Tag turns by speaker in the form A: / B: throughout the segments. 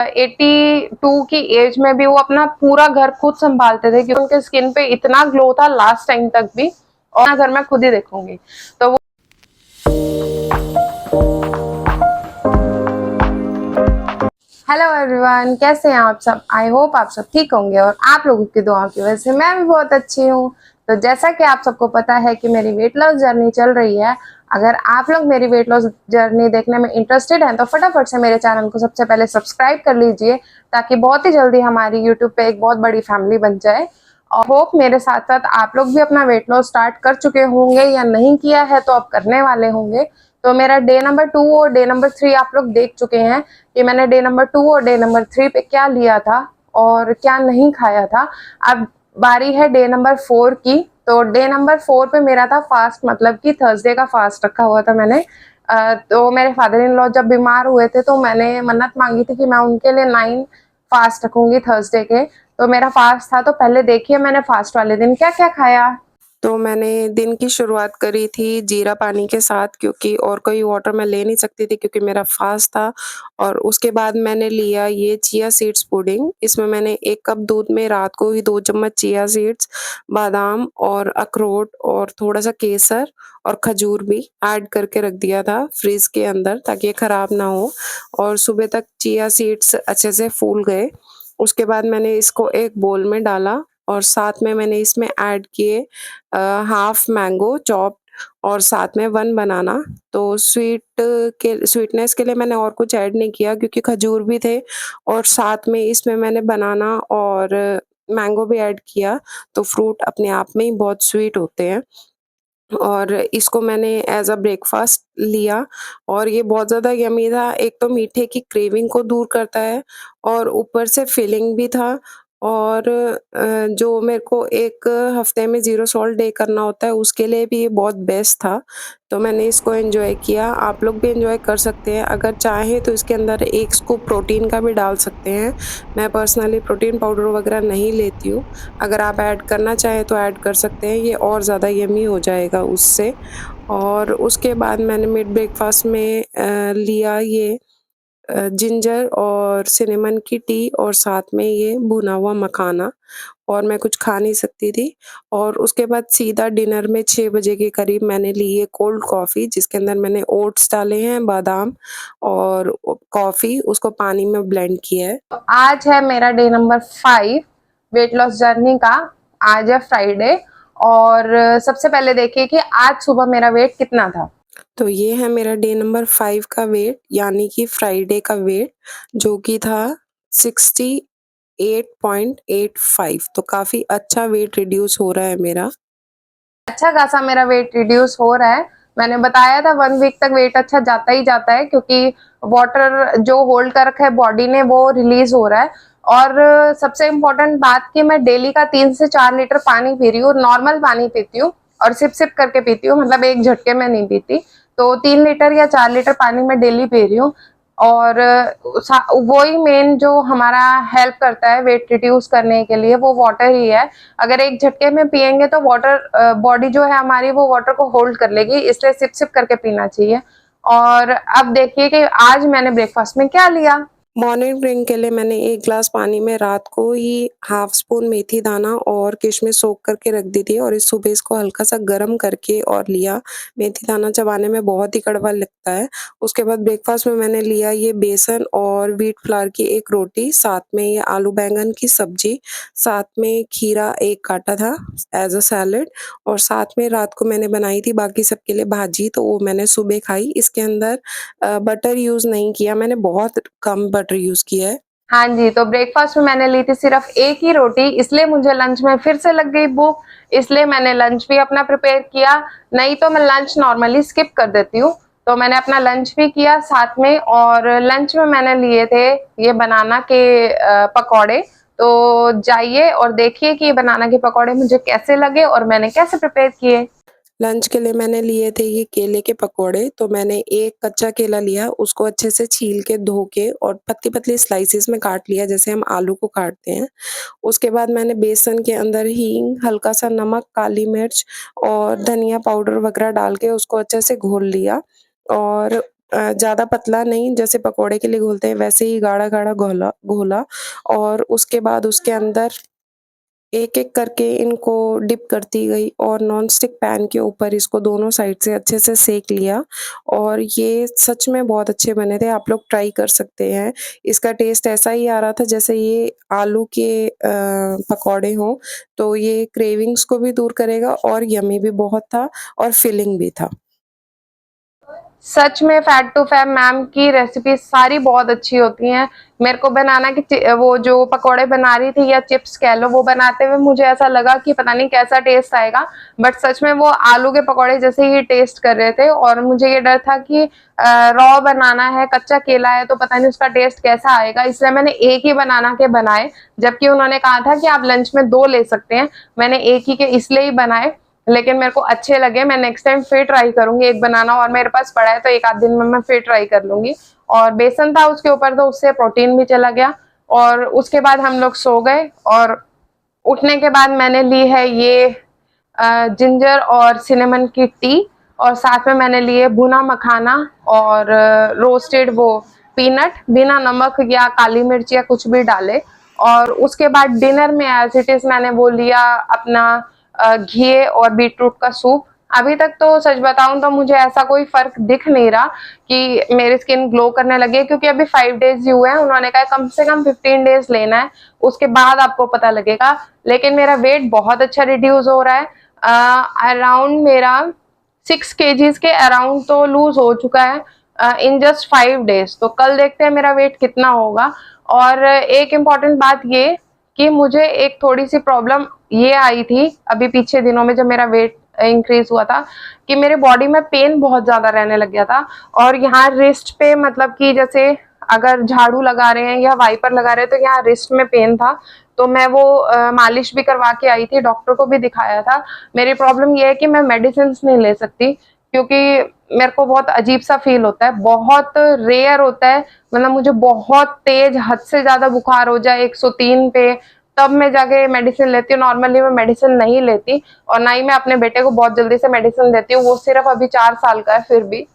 A: 82 की एज में भी वो अपना पूरा घर खुद संभालते थे, क्योंकि उनके स्किन पे इतना ग्लो था लास्ट टाइम तक भी। और घर मैं खुद ही देखूंगी तो वो। हेलो एवरीवन, कैसे हैं आप सब? आई होप आप सब ठीक होंगे और आप लोगों की दुआओं की वजह से मैं भी बहुत अच्छी हूँ। तो जैसा कि आप सबको पता है कि मेरी वेट लॉस जर्नी चल रही है। अगर आप लोग मेरी वेट लॉस जर्नी देखने में इंटरेस्टेड हैं तो फटाफट से मेरे चैनल को सबसे पहले सब्सक्राइब कर लीजिए, ताकि बहुत ही जल्दी हमारी यूट्यूब पे एक बहुत बड़ी फैमिली बन जाए। और होप मेरे साथ साथ आप लोग भी अपना वेट लॉस स्टार्ट कर चुके होंगे, या नहीं किया है तो आप करने वाले होंगे। तो मेरा डे नंबर 2 और डे नंबर 3 आप लोग देख चुके हैं कि मैंने डे नंबर 2 और डे नंबर 3 पे क्या लिया था और क्या नहीं खाया था। अब बारी है डे नंबर 4 की। तो डे नंबर 4 पे मेरा था फास्ट, मतलब कि थर्सडे का फास्ट रखा हुआ था मैंने। तो मेरे फादर इन लॉ जब बीमार हुए थे तो मैंने मन्नत मांगी थी कि मैं उनके लिए 9 फास्ट रखूंगी थर्सडे के। तो मेरा फास्ट था, तो पहले देखिए मैंने फास्ट वाले दिन क्या क्या खाया।
B: तो मैंने दिन की शुरुआत करी थी जीरा पानी के साथ, क्योंकि और कोई वाटर मैं ले नहीं सकती थी क्योंकि मेरा फास्ट था। और उसके बाद मैंने लिया ये चिया सीड्स पुडिंग। इसमें मैंने 1 कप दूध में रात को ही 2 चम्मच चिया सीड्स, बादाम और अखरोट और थोड़ा-सा केसर और खजूर भी ऐड करके रख दिया था फ्रिज के अंदर, ताकि ये खराब ना हो। और सुबह तक चिया सीड्स अच्छे से फूल गए। उसके बाद मैंने इसको एक बोल में डाला और साथ में मैंने इसमें ऐड किए हाफ मैंगो चॉप्ड और साथ में 1 बनाना। तो स्वीटनेस के लिए मैंने और कुछ ऐड नहीं किया, क्योंकि खजूर भी थे और साथ में इसमें मैंने बनाना और मैंगो भी ऐड किया। तो फ्रूट अपने आप में ही बहुत स्वीट होते हैं। और इसको मैंने एज़ अ ब्रेकफ़ास्ट लिया और ये बहुत ज़्यादा यम्मी था। एक तो मीठे की क्रेविंग को दूर करता है और ऊपर से फिलिंग भी था। और जो मेरे को 1 हफ़्ते में ज़ीरो सॉल्ट डे करना होता है, उसके लिए भी ये बहुत बेस्ट था। तो मैंने इसको एन्जॉय किया। आप लोग भी एन्जॉय कर सकते हैं। अगर चाहें तो इसके अंदर 1 स्कूप प्रोटीन का भी डाल सकते हैं। मैं पर्सनली प्रोटीन पाउडर वग़ैरह नहीं लेती हूँ। अगर आप ऐड करना चाहें तो ऐड कर सकते हैं, ये और ज़्यादा यम्मी हो जाएगा उससे। और उसके बाद मैंने मिड ब्रेकफ़ास्ट में लिया ये जिंजर और सिनेमन की टी और साथ में ये भुना हुआ मखाना। और मैं कुछ खा नहीं सकती थी। और उसके बाद सीधा डिनर में 6 बजे के करीब मैंने ली ये कोल्ड कॉफ़ी, जिसके अंदर मैंने ओट्स डाले हैं, बादाम और कॉफ़ी, उसको पानी में ब्लेंड किया है।
A: तो आज है मेरा day number 5 weight loss journey का। आज है फ्राइडे और सबसे पहले देखिए कि आज सुबह मेरा वेट कितना था।
B: तो ये है मेरा डे नंबर 5 का वेट, यानी कि फ्राइडे का वेट, जो कि था 68.85। तो काफ़ी अच्छा वेट रिड्यूस हो रहा है मेरा।
A: अच्छा खासा मेरा वेट रिड्यूस हो रहा है। मैंने बताया था 1 वीक तक वेट अच्छा जाता ही जाता है, क्योंकि वाटर जो होल्ड कर रखा है बॉडी ने वो रिलीज हो रहा है। और सबसे इम्पोर्टेंट बात कि मैं डेली का 3 से 4 लीटर पानी पी रही हूँ। नॉर्मल पानी पीती हूँ और सिप सिप करके पीती हूँ, मतलब एक झटके में नहीं पीती। तो 3 लीटर या 4 लीटर पानी मैं डेली पी रही हूँ। और वही मेन जो हमारा हेल्प करता है वेट रिड्यूस करने के लिए, वो वाटर ही है। अगर एक झटके में पिएंगे तो वाटर बॉडी जो है हमारी वो वाटर को होल्ड कर लेगी, इसलिए सिप सिप करके पीना चाहिए। और अब देखिए कि आज मैंने ब्रेकफास्ट में क्या लिया।
B: मॉर्निंग ड्रिंक के लिए मैंने 1 ग्लास पानी में रात को ही हाफ स्पून मेथी दाना और किशमिश सोख करके रख दी थी और इस सुबह इसको हल्का-सा गरम करके और लिया। मेथी दाना चबाने में बहुत ही कड़वा लगता है। उसके बाद ब्रेकफ़ास्ट में मैंने लिया ये बेसन और व्हीट फ्लावर की 1 रोटी, साथ में ये आलू बैंगन की सब्ज़ी, साथ में खीरा 1 काटा था एज़ अ सैलेड और साथ में रात को मैंने बनाई थी बाकी सबके लिए भाजी, तो वो मैंने सुबह खाई। इसके अंदर बटर यूज़ नहीं किया मैंने, बहुत कम बटर यूज़ किया है।
A: हाँ जी, तो ब्रेकफास्ट में मैंने ली थी सिर्फ एक ही रोटी, इसलिए मुझे लंच में फिर से लग गई भूख, इसलिए मैंने लंच भी अपना प्रिपेयर किया। नहीं तो मैं लंच नॉर्मली स्किप कर देती हूँ। तो मैंने अपना लंच भी किया साथ में, और लंच में मैंने लिए थे ये बनाना के पकौड़े। तो जाइए और देखिए कि ये बनाना के पकौड़े मुझे कैसे लगे और मैंने कैसे प्रिपेयर किए।
B: लंच के लिए मैंने लिए थे ये केले के पकौड़े, तो मैंने 1 कच्चा केला लिया, उसको अच्छे से छील के, धो के और पतली-पतली स्लाइसेस में काट लिया जैसे हम आलू को काटते हैं। उसके बाद मैंने बेसन के अंदर हींग, हल्का-सा नमक, काली मिर्च और धनिया पाउडर वगैरह डाल के उसको अच्छे से घोल लिया। और ज़्यादा पतला नहीं, जैसे पकोड़े के लिए घोलते हैं वैसे ही गाढ़ा-गाढ़ा घोला घोला और उसके बाद उसके अंदर एक-एक करके इनको डिप करती गई और नॉन स्टिक पैन के ऊपर इसको दोनों साइड से अच्छे से सेंक लिया और ये सच में बहुत अच्छे बने थे, आप लोग ट्राई कर सकते हैं। इसका टेस्ट ऐसा ही आ रहा था जैसे ये आलू के पकौड़े हों, तो ये क्रेविंग्स को भी दूर करेगा और यम्मी भी बहुत था और फिलिंग भी था।
A: सच में फैट टू फैब मैम की रेसिपी सारी बहुत अच्छी होती हैं। मेरे को बनाना कि वो जो पकोड़े बना रही थी या चिप्स कह लो, वो बनाते हुए मुझे ऐसा लगा कि पता नहीं कैसा टेस्ट आएगा, बट सच में वो आलू के पकोड़े जैसे ही टेस्ट कर रहे थे और मुझे ये डर था कि रॉ बनाना है, कच्चा केला है, तो पता नहीं उसका टेस्ट कैसा आएगा, इसलिए मैंने एक ही बना के बनाए। जबकि उन्होंने कहा था कि आप लंच में 2 ले सकते हैं, मैंने एक ही के इसलिए ही बनाए, लेकिन मेरे को अच्छे लगे। मैं नेक्स्ट टाइम फिर ट्राई करूंगी एक बनाना, और मेरे पास पड़ा है तो एक आध दिन में मैं फिर ट्राई कर लूंगी। और बेसन था उसके ऊपर तो उससे प्रोटीन भी चला गया। और उसके बाद हम लोग सो गए और उठने के बाद मैंने ली है ये जिंजर और सिनेमन की टी, और साथ में मैंने लिए भुना मखाना और रोस्टेड वो पीनट बिना नमक या काली मिर्च या कुछ भी डाले। और उसके बाद डिनर में एज इट इज मैंने वो लिया अपना घी और बीटरूट का सूप। अभी तक तो सच बताऊं तो मुझे ऐसा कोई फर्क दिख नहीं रहा कि मेरी स्किन ग्लो करने लगे, क्योंकि अभी 5 डेज ही हुए हैं। उन्होंने कहा कम से कम 15 डेज लेना है, उसके बाद आपको पता लगेगा। लेकिन मेरा वेट बहुत अच्छा रिड्यूस हो रहा है, अराउंड मेरा 6 kgs के अराउंड तो लूज हो चुका है इन जस्ट 5 डेज। तो कल देखते हैं मेरा वेट कितना होगा। और एक इम्पॉर्टेंट बात ये कि मुझे एक थोड़ी सी प्रॉब्लम ये आई थी अभी पीछे दिनों में, जब मेरा वेट इंक्रीज हुआ था, कि मेरे बॉडी में पेन बहुत ज्यादा रहने लग गया था। और यहाँ रिस्ट पे, मतलब कि जैसे अगर झाड़ू लगा रहे हैं या वाइपर लगा रहे हैं, तो यहाँ रिस्ट में पेन था। तो मैं वो मालिश भी करवा के आई थी, डॉक्टर को भी दिखाया था। मेरी प्रॉब्लम ये है कि मैं मेडिसिन नहीं ले सकती, क्योंकि मेरे को बहुत अजीब सा फील होता है, बहुत रेयर होता है। मतलब मुझे बहुत तेज हद से ज्यादा बुखार हो जाए 103 पे, तब मैं जाके मेडिसिन लेती हूँ। नॉर्मली मैं मेडिसिन नहीं लेती, और ना ही मैं अपने बेटे को बहुत जल्दी से मेडिसिन देती हूँ, वो सिर्फ अभी 4 साल का है फिर भी।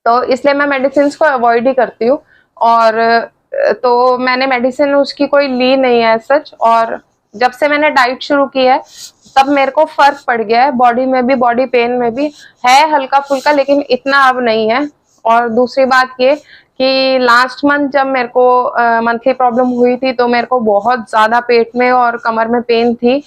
A: तो इसलिए मैं मेडिसिन को अवॉइड ही करती हूँ। और तो मैंने मेडिसिन उसकी कोई ली नहीं है सच। और जब से मैंने डाइट शुरू की है तब मेरे को फर्क पड़ गया है, बॉडी में भी, बॉडी पेन में भी है हल्का फुल्का, लेकिन इतना अब नहीं है। और दूसरी बात ये कि लास्ट मंथ जब मेरे को मंथली प्रॉब्लम हुई थी, तो मेरे को बहुत ज्यादा पेट में और कमर में पेन थी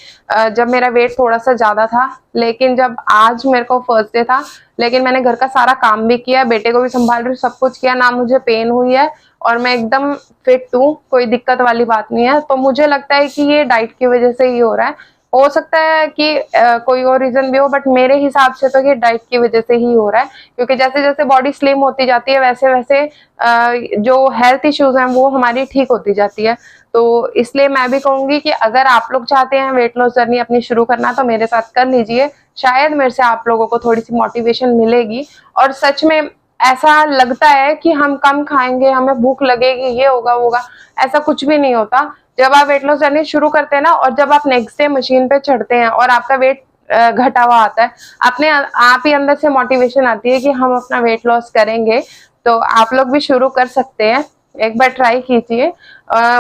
A: जब मेरा वेट थोड़ा सा ज्यादा था। लेकिन जब आज मेरे को फर्स्ट डे था, लेकिन मैंने घर का सारा काम भी किया, बेटे को भी संभाल रही हूँ, सब कुछ किया, ना मुझे पेन हुई है, और मैं एकदम फिट हूँ, कोई दिक्कत वाली बात नहीं है। तो मुझे लगता है कि ये डाइट की वजह से ही हो रहा है। हो सकता है कि कोई और रीजन भी हो, बट मेरे हिसाब से तो ये डाइट की वजह से ही हो रहा है। क्योंकि जैसे जैसे बॉडी स्लिम होती जाती है, वैसे वैसे जो हेल्थ इश्यूज हैं वो हमारी ठीक होती जाती है। तो इसलिए मैं भी कहूंगी कि अगर आप लोग चाहते हैं वेट लॉस जर्नी अपनी शुरू करना, तो मेरे साथ कर लीजिए। शायद मेरे से आप लोगों को थोड़ी सी मोटिवेशन मिलेगी। और सच में ऐसा लगता है कि हम कम खाएंगे, हमें भूख लगेगी, ये होगा वो होगा, ऐसा कुछ भी नहीं होता। जब आप वेट लॉस जर्नी शुरू करते हैं ना, और जब आप नेक्स्ट डे मशीन पे चढ़ते हैं और आपका वेट घटा हुआ आता है, अपने आप ही अंदर से मोटिवेशन आती है कि हम अपना वेट लॉस करेंगे। तो आप लोग भी शुरू कर सकते हैं, एक बार ट्राई कीजिए।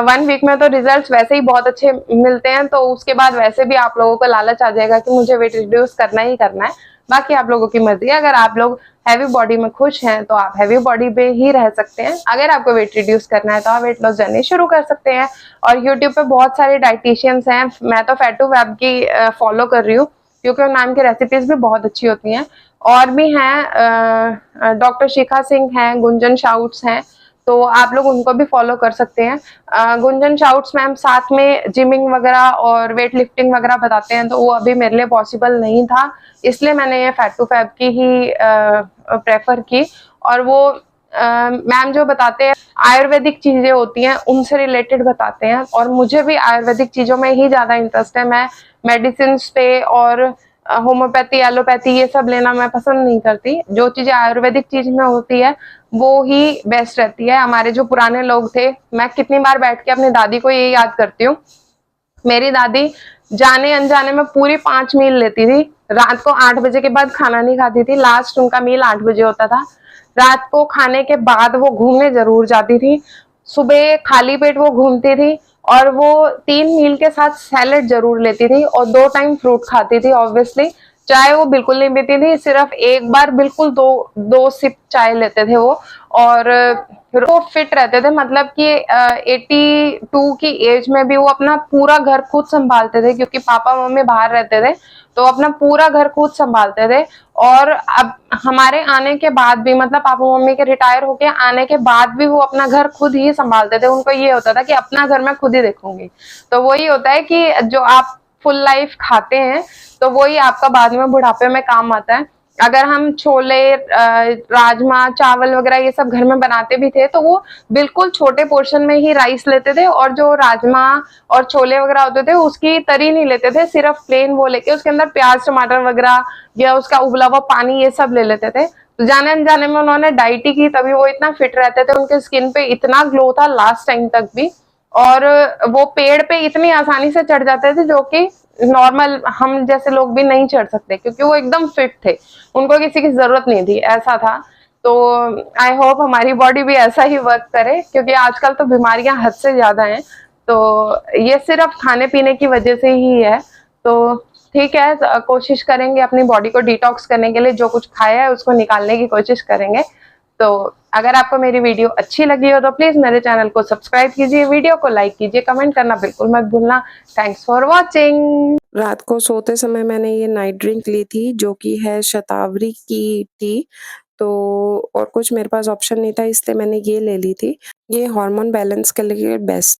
A: 1 वीक में तो रिजल्ट्स वैसे ही बहुत अच्छे मिलते हैं, तो उसके बाद वैसे भी आप लोगों को लालच आ जाएगा कि मुझे वेट रिड्यूस करना ही करना है। बाकी आप लोगों की मर्जी है। अगर आप लोग हैवी बॉडी में खुश हैं तो आप हैवी बॉडी पे ही रह सकते हैं। अगर आपको वेट रिड्यूस करना है तो आप वेट लॉस जर्नी शुरू कर सकते हैं। और यूट्यूब पे बहुत सारे डाइटिशियंस हैं, मैं तो फैट टू फैब की फॉलो कर रही हूँ, क्योंकि उन की रेसिपीज भी बहुत अच्छी होती हैं। और भी हैं, डॉक्टर शिखा सिंह हैं, गुंजन शाउट्स हैं, तो आप लोग उनको भी फॉलो कर सकते हैं। गुंजन शाउट्स मैम साथ में जिमिंग वगैरह और वेट लिफ्टिंग वगैरह बताते हैं, तो वो अभी मेरे लिए पॉसिबल नहीं था, इसलिए मैंने ये फैट टू फैब की ही प्रेफर की। और वो मैम जो बताते हैं आयुर्वेदिक चीजें होती हैं उनसे रिलेटेड बताते हैं, और मुझे भी आयुर्वेदिक चीजों में ही ज्यादा इंटरेस्ट है। मैं मेडिसिन पे और होम्योपैथी, एलोपैथी ये सब लेना मैं पसंद नहीं करती। जो चीजें आयुर्वेदिक चीज में होती है वो ही बेस्ट रहती है। हमारे जो पुराने लोग थे, मैं कितनी बार बैठ के अपनी दादी को ये याद करती हूँ। मेरी दादी जाने अनजाने में पूरी 5 मील लेती थी, रात को 8 बजे के बाद खाना नहीं खाती थी, लास्ट उनका मील 8 बजे होता था। रात को खाने के बाद वो घूमने ज़रूर जाती थी। सुबह खाली पेट वो घूमती थी और वो 3 मील के साथ सैलेड ज़रूर लेती थी और 2 टाइम फ्रूट खाती थी ऑब्वियसली। चाय वो बिल्कुल नहीं पीती थी, सिर्फ एक बार बिल्कुल 2 सिप चाय लेते थे वो। और फिर वो फिट रहते थे, मतलब कि 82 की एज में भी वो अपना पूरा घर खुद संभालते थे, क्योंकि पापा मम्मी बाहर रहते थे, तो अपना पूरा घर खुद संभालते थे। और अब हमारे आने के बाद भी, मतलब पापा मम्मी के रिटायर होके आने के बाद भी वो अपना घर खुद ही संभालते थे। उनको ये होता था कि अपना घर मैं खुद ही देखूंगी। तो वही होता है कि जो आप फुल लाइफ खाते हैं तो वही आपका बाद में बुढ़ापे में काम आता है। अगर हम छोले, राजमा, चावल वगैरह ये सब घर में बनाते भी थे तो वो बिल्कुल छोटे पोर्शन में ही राइस लेते थे, और जो राजमा और छोले वगैरह होते थे उसकी तरी नहीं लेते थे, सिर्फ प्लेन वो लेके उसके अंदर प्याज टमाटर वगैरह या उसका उबला हुआ पानी ये सब ले लेते थे। तो जाने अनजाने में उन्होंने डाइट ही की, तभी वो इतना फिट रहते थे। उनके स्किन पे इतना ग्लो था लास्ट टाइम तक भी। और वो पेड़ पे इतनी आसानी से चढ़ जाते थे, जो कि नॉर्मल हम जैसे लोग भी नहीं चढ़ सकते, क्योंकि वो एकदम फिट थे, उनको किसी की जरूरत नहीं थी, ऐसा था। तो आई होप हमारी बॉडी भी ऐसा ही वर्क करे, क्योंकि आजकल तो बीमारियां हद से ज्यादा हैं। तो ये सिर्फ खाने पीने की वजह से ही है। तो ठीक है, कोशिश करेंगे अपनी बॉडी को डिटॉक्स करने के लिए, जो कुछ खाया है उसको निकालने की कोशिश करेंगे। तो अगर आपको मेरी वीडियो अच्छी लगी हो तो प्लीज मेरे चैनल को सब्सक्राइब कीजिए, वीडियो को लाइक कीजिए, कमेंट करना बिल्कुल मत भूलना। Thanks for watching.
B: रात को सोते समय मैंने ये नाइट ड्रिंक ली थी, जो कि है शतावरी की टी। तो और कुछ मेरे पास ऑप्शन नहीं था, इसलिए मैंने ये ले ली थी। ये हार्मोन बैलेंस के लिए बेस्ट